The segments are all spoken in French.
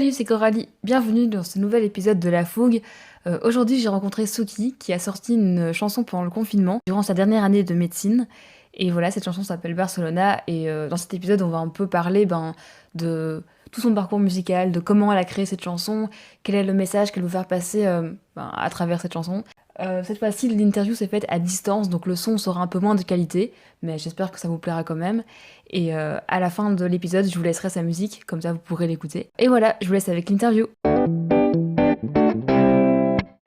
Salut, c'est Coralie. Bienvenue dans ce nouvel épisode de La Fougue. Aujourd'hui, j'ai rencontré Soki qui a sorti une chanson pendant le confinement, durant sa dernière année de médecine. Et voilà, cette chanson s'appelle Barcelona. Et dans cet épisode, on va un peu parler de tout son parcours musical, de comment elle a créé cette chanson, quel est le message qu'elle veut faire passer à travers cette chanson. Cette fois-ci, l'interview s'est faite à distance, donc le son sera un peu moins de qualité, mais j'espère que ça vous plaira quand même. Et à la fin de l'épisode, je vous laisserai sa musique, comme ça vous pourrez l'écouter. Et voilà, je vous laisse avec l'interview.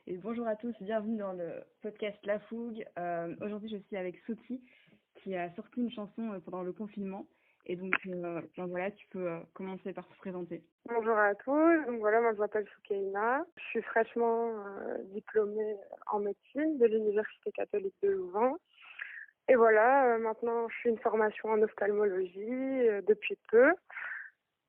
Et bonjour à tous, bienvenue dans le podcast La Fougue. Aujourd'hui, je suis avec Soki, qui a sorti une chanson pendant le confinement. Et donc, voilà, tu peux commencer par te présenter. Bonjour à tous, donc voilà, moi je m'appelle Soukaina, je suis fraîchement diplômée en médecine de l'Université catholique de Louvain. Et voilà, maintenant je fais une formation en ophtalmologie depuis peu.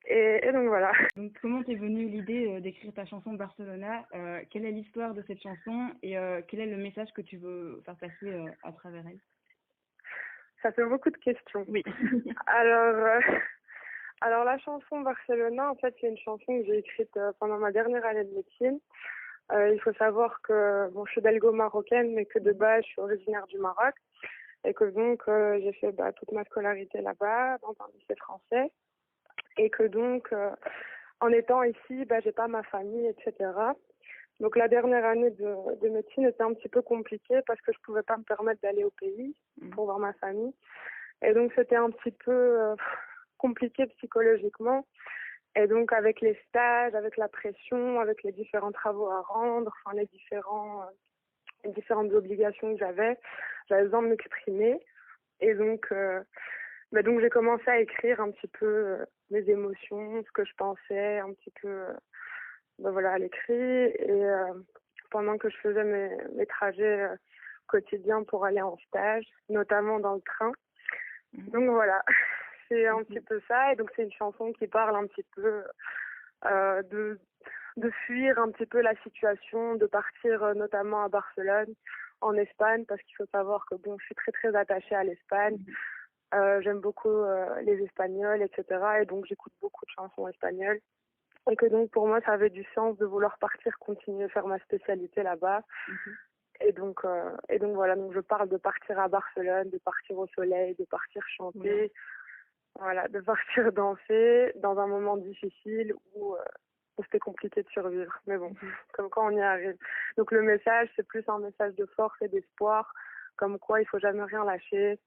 Et donc voilà. Donc, comment t'es venue l'idée d'écrire ta chanson Barcelona? Quelle est l'histoire de cette chanson et quel est le message que tu veux faire passer à travers elle? Ça fait beaucoup de questions. Oui. Alors la chanson Barcelona, en fait c'est une chanson que j'ai écrite pendant ma dernière année de médecine. Il faut savoir que bon, je suis belgo-marocaine, mais que de base je suis originaire du Maroc. Et que donc j'ai fait toute ma scolarité là-bas, dans un lycée français. Et que donc, en étant ici, j'ai pas ma famille, etc. Donc la dernière année de médecine était un petit peu compliquée parce que je pouvais pas me permettre d'aller au pays pour voir ma famille. Et donc c'était un petit peu compliqué psychologiquement. Et donc avec les stages, avec la pression, avec les différents travaux à rendre, enfin les différentes obligations que j'avais besoin de m'exprimer. Et donc, donc j'ai commencé à écrire un petit peu mes émotions, ce que je pensais, un petit peu voilà, à l'écrit. Et pendant que je faisais mes trajets quotidiens pour aller en stage, notamment dans le train. Donc voilà, c'est un petit peu ça. Et donc c'est une chanson qui parle un petit peu de fuir un petit peu la situation, de partir notamment à Barcelone, en Espagne, parce qu'il faut savoir que bon, je suis très très attachée à l'Espagne. J'aime beaucoup les Espagnols, etc. Et donc j'écoute beaucoup de chansons espagnoles. Et que donc pour moi ça avait du sens de vouloir partir, continuer à faire ma spécialité là-bas. Et donc voilà, donc je parle de partir à Barcelone, de partir au soleil, de partir chanter, voilà, de partir danser dans un moment difficile où c'était compliqué de survivre. Mais bon, comme quoi on y arrive. Donc le message, c'est plus un message de force et d'espoir, comme quoi il faut jamais rien lâcher,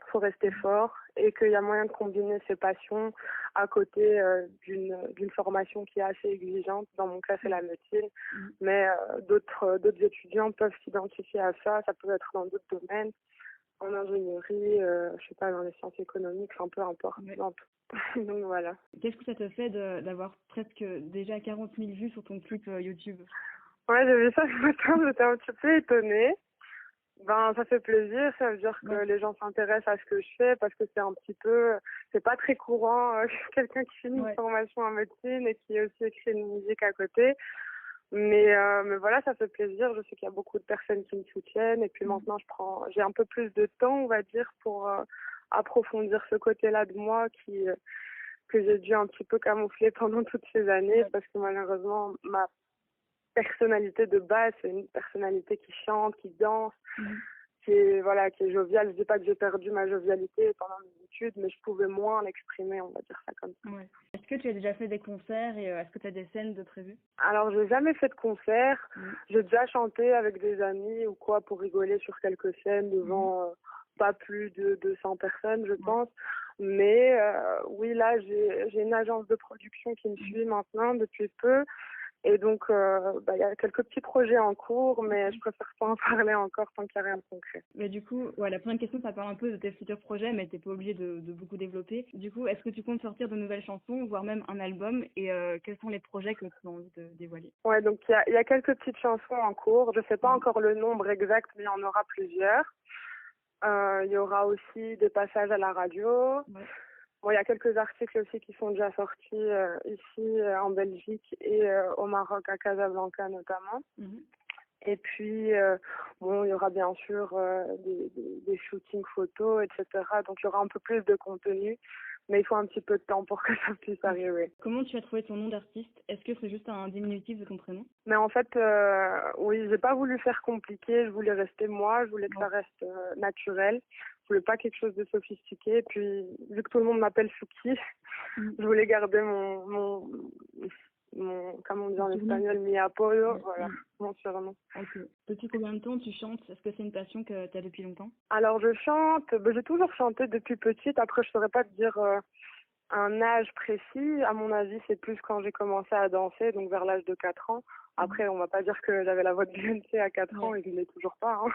il faut rester fort et qu'il y a moyen de combiner ses passions à côté d'une formation qui est assez exigeante. Dans mon cas, c'est la médecine, mais d'autres étudiants peuvent s'identifier à ça. Ça peut être dans d'autres domaines, en ingénierie, je sais pas, dans les sciences économiques, enfin peu importe. Donc voilà. Qu'est-ce que ça te fait d'avoir presque déjà 40 000 vues sur ton clip YouTube? Ouais, j'ai vu ça ce matin, j'étais un petit peu étonnée. Ça fait plaisir, ça veut dire que les gens s'intéressent à ce que je fais parce que c'est pas très courant, quelqu'un qui finit une formation en médecine et qui aussi écrit une musique à côté. Mais voilà, ça fait plaisir, je sais qu'il y a beaucoup de personnes qui me soutiennent et puis maintenant j'ai un peu plus de temps, on va dire, pour approfondir ce côté-là de moi que j'ai dû un petit peu camoufler pendant toutes ces années parce que malheureusement, ma personnalité de base, c'est une personnalité qui chante, qui danse, qui est joviale. Je dis pas que j'ai perdu ma jovialité pendant mes études, mais je pouvais moins l'exprimer, on va dire ça comme ça. Ouais. Est-ce que tu as déjà fait des concerts et est-ce que tu as des scènes de prévues? Alors, j'ai jamais fait de concert. J'ai déjà chanté avec des amis ou quoi pour rigoler sur quelques scènes devant pas plus de 200 personnes, je pense. Mais oui, là, j'ai une agence de production qui me suit maintenant depuis peu. Et donc, il y a quelques petits projets en cours, mais je préfère pas en parler encore tant qu'il n'y a rien de concret. Mais du coup, la première question, ça parle un peu de tes futurs projets, mais t'es pas obligé de beaucoup développer. Du coup, est-ce que tu comptes sortir de nouvelles chansons, voire même un album, et quels sont les projets que tu as envie de dévoiler? Ouais, donc il y a quelques petites chansons en cours. Je sais pas encore le nombre exact, mais il y en aura plusieurs. Il y aura aussi des passages à la radio. Ouais. Bon, il y a quelques articles aussi qui sont déjà sortis ici en Belgique et au Maroc, à Casablanca notamment. Et puis, il y aura bien sûr des shootings photos, etc. Donc, il y aura un peu plus de contenu. mais il faut un petit peu de temps pour que ça puisse arriver. Comment tu as trouvé ton nom d'artiste? Est-ce que c'est juste un diminutif de ton prénom? Mais en fait, oui, j'ai pas voulu faire compliqué, je voulais rester moi, je voulais que ça reste naturel, je voulais pas quelque chose de sophistiqué. Et puis, vu que tout le monde m'appelle Suki, je voulais garder comment on dit en espagnol, mi apodo, voilà, mon surnom. Ok. Depuis combien de temps tu chantes? Est-ce que c'est une passion que tu as depuis longtemps? Alors, je chante, j'ai toujours chanté depuis petite, après je saurais pas te dire un âge précis. À mon avis, c'est plus quand j'ai commencé à danser, donc vers l'âge de 4 ans. Après, on va pas dire que j'avais la voix de Beyoncé à 4 ans et que je l'ai toujours pas, hein,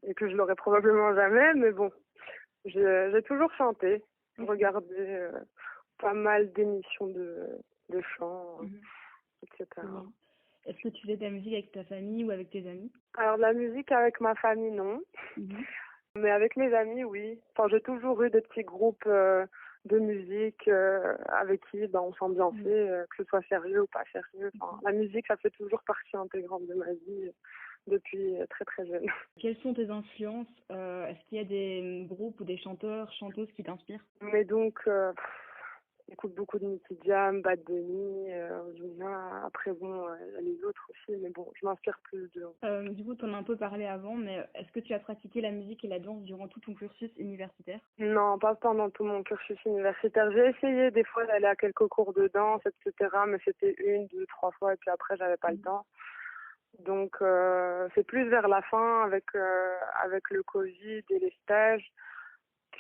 et que je l'aurai probablement jamais, mais bon, j'ai toujours chanté, regardé pas mal d'émissions de chant, etc. Est-ce que tu fais de la musique avec ta famille ou avec tes amis? Alors, de la musique avec ma famille, non. Mais avec mes amis, oui. Enfin, j'ai toujours eu des petits groupes de musique avec qui on s'ambiançait, que ce soit sérieux ou pas sérieux. Enfin, la musique, ça fait toujours partie intégrante de ma vie depuis très très jeune. Quelles sont tes influences? Est-ce qu'il y a des groupes ou des chanteurs, chanteuses qui t'inspirent? Mais donc, j'écoute beaucoup de Nicky Jam, Bad Bunny, Ozuna. Après, bon, il y a les autres aussi, mais bon, je m'inspire plus d'eux. Du coup, tu en as un peu parlé avant, mais est-ce que tu as pratiqué la musique et la danse durant tout ton cursus universitaire? Non, pas pendant tout mon cursus universitaire. J'ai essayé des fois d'aller à quelques cours de danse, etc., mais c'était 1, 2, 3 fois, et puis après, j'avais pas le temps. Donc, c'est plus vers la fin, avec le Covid et les stages,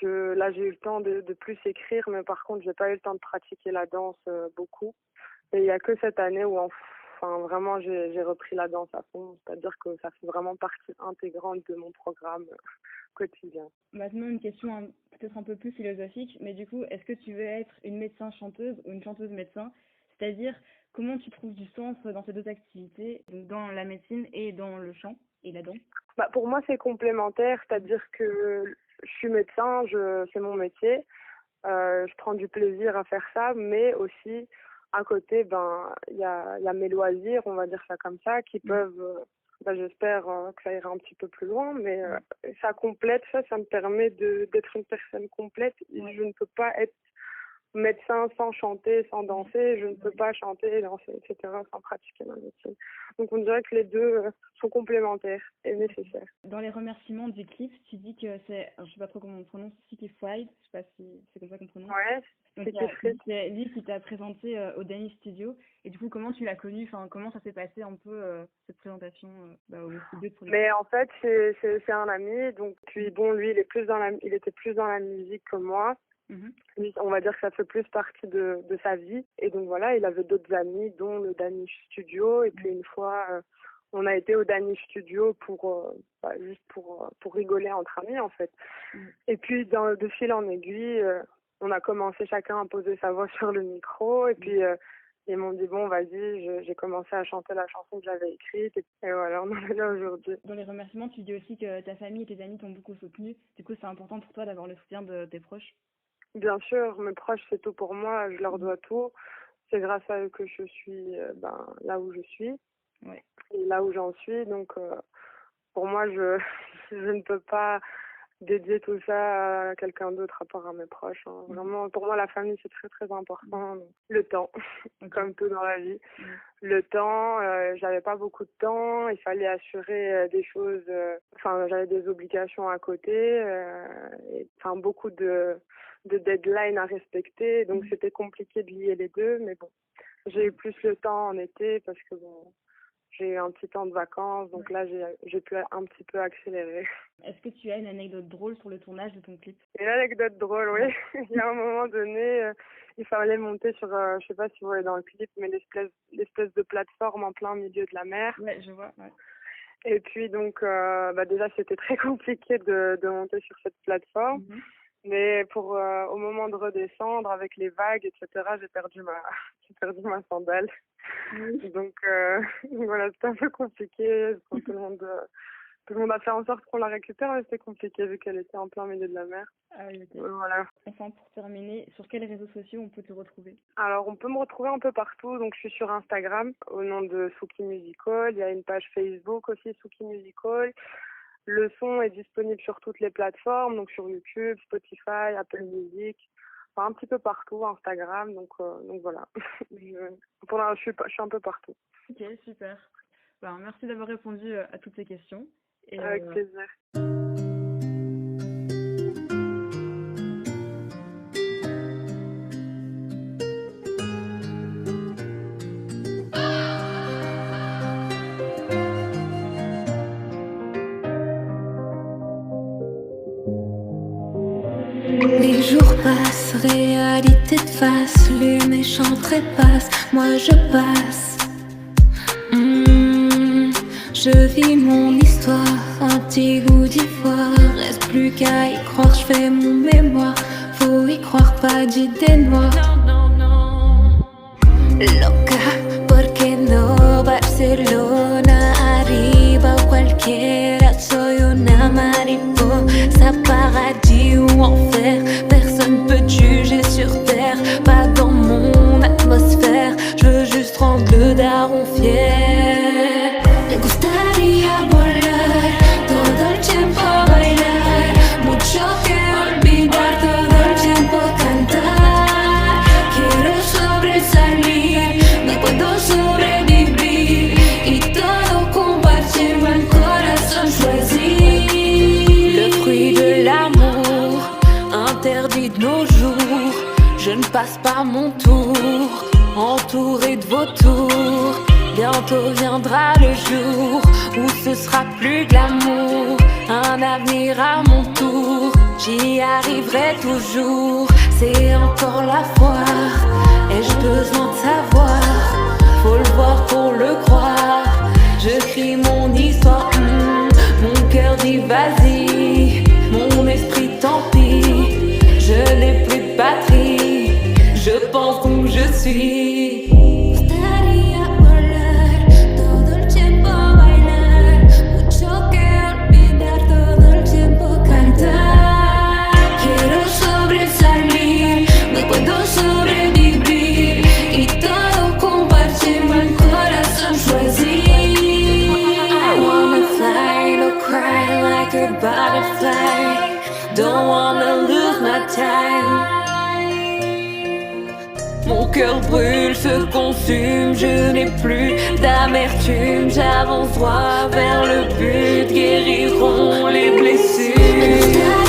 que là, j'ai eu le temps de plus écrire, mais par contre, j'ai pas eu le temps de pratiquer la danse beaucoup. Et il y a que cette année où, enfin, vraiment, j'ai repris la danse à fond. C'est-à-dire que ça fait vraiment partie intégrante de mon programme quotidien. Maintenant, une question peut-être un peu plus philosophique, mais du coup, est-ce que tu veux être une médecin-chanteuse ou une chanteuse-médecin? C'est-à-dire, comment tu trouves du sens dans ces deux activités, donc dans la médecine et dans le chant et la danse? Pour moi, c'est complémentaire, c'est-à-dire que je suis médecin, c'est mon métier, je prends du plaisir à faire ça, mais aussi à côté, il y a mes loisirs, on va dire ça comme ça, qui peuvent, j'espère que ça ira un petit peu plus loin, mais ça complète, ça me permet d'être une personne complète. Je ne peux pas être médecin sans chanter, sans danser, je ne peux pas chanter, danser, etc. sans pratiquer ma médecine. Donc on dirait que les deux sont complémentaires et nécessaires. Dans les remerciements du clip, tu dis que c'est, alors, je sais pas trop comment on prononce, City Fried, je sais pas si c'est comme ça qu'on prononce. Ouais, donc c'est lui qui t'a présenté au Danny Studio, et du coup comment tu l'as connu, enfin comment ça s'est passé un peu cette présentation au studio de production? Mais en fait c'est un ami, donc puis bon lui il était plus dans la musique que moi. Lui, on va dire que ça fait plus partie de sa vie. Et donc voilà, il avait d'autres amis, dont le Danish Studio. Et puis une fois, on a été au Danish Studio juste pour rigoler entre amis en fait. Et puis de fil en aiguille, on a commencé chacun à poser sa voix sur le micro. Et puis ils m'ont dit bon vas-y, j'ai commencé à chanter la chanson que j'avais écrite. Et voilà, on en est là aujourd'hui. Dans les remerciements, tu dis aussi que ta famille et tes amis t'ont beaucoup soutenu. Du coup, c'est important pour toi d'avoir le soutien de tes proches? Bien sûr, mes proches, c'est tout pour moi, je leur dois tout. C'est grâce à eux que je suis là où je suis et là où j'en suis. Donc, pour moi, je ne peux pas dédier tout ça à quelqu'un d'autre à part à mes proches. Hein. Vraiment, pour moi, la famille, c'est très, très important. Le temps, comme tout dans la vie. Le temps, j'avais pas beaucoup de temps. Il fallait assurer des choses. J'avais des obligations à côté. Beaucoup de deadlines à respecter. Donc, c'était compliqué de lier les deux. Mais bon, j'ai eu plus le temps en été parce que bon, j'ai eu un petit temps de vacances, donc là j'ai pu un petit peu accélérer. Est-ce que tu as une anecdote drôle sur le tournage de ton clip? Une anecdote drôle, oui. Il y a un moment donné, il fallait monter sur, je sais pas si vous voyez dans le clip, mais l'espèce de plateforme en plein milieu de la mer. Ouais, je vois. Ouais. Et puis donc, déjà c'était très compliqué de monter sur cette plateforme. Mais au moment de redescendre avec les vagues, etc., j'ai perdu ma sandale. Donc voilà, c'était un peu compliqué. Tout le monde a fait en sorte qu'on la récupère, mais c'était compliqué vu qu'elle était en plein milieu de la mer. Ah oui, ok. Voilà. Enfin, pour terminer, sur quels réseaux sociaux on peut te retrouver? Alors, on peut me retrouver un peu partout. Donc, je suis sur Instagram au nom de Suki Musical. Il y a une page Facebook aussi, Suki Musical. Le son est disponible sur toutes les plateformes, donc sur YouTube, Spotify, Apple Music. enfin, un petit peu partout, Instagram, donc voilà. Je suis un peu partout. Ok, super. Ben, merci d'avoir répondu à toutes ces questions. Et, Avec plaisir. Les jours passent, réalité de face, les méchants trépassent, moi je passe. Je vis mon histoire, un petit goût d'ivoire. Reste plus qu'à y croire, je fais mon mémoire. Faut y croire, pas d'idées noires. Loca, porque no Barcelona arriba cualquiera. Soy una mariposa, paradis ou enfer. Personne peut te juger sur terre, pas dans mon atmosphère. Je veux juste rendre le daron fier. Me gustaría volar, todo el tiempo bailar, mucho que olvidar, todo el tiempo cantar. Quiero sobresalir, no puedo sobrevivir y todo compartir, un corazón choisi. Le fruit de l'amour, interdit de nos jours. Je ne passe pas mon tour, entouré de vautours. Bientôt viendra le jour où ce sera plus glamour, un avenir à mon tour, j'y arriverai toujours. C'est encore la foire, ai-je besoin de savoir? Faut le voir pour le croire. Je crie mon histoire, mon cœur dit vas-y, mon esprit tant pis. Je n'ai plus de batterie, je pense où je suis. Butterfly, don't wanna lose my time. Mon cœur brûle, se consume, je n'ai plus d'amertume. J'avance droit vers le but, guériront les blessures.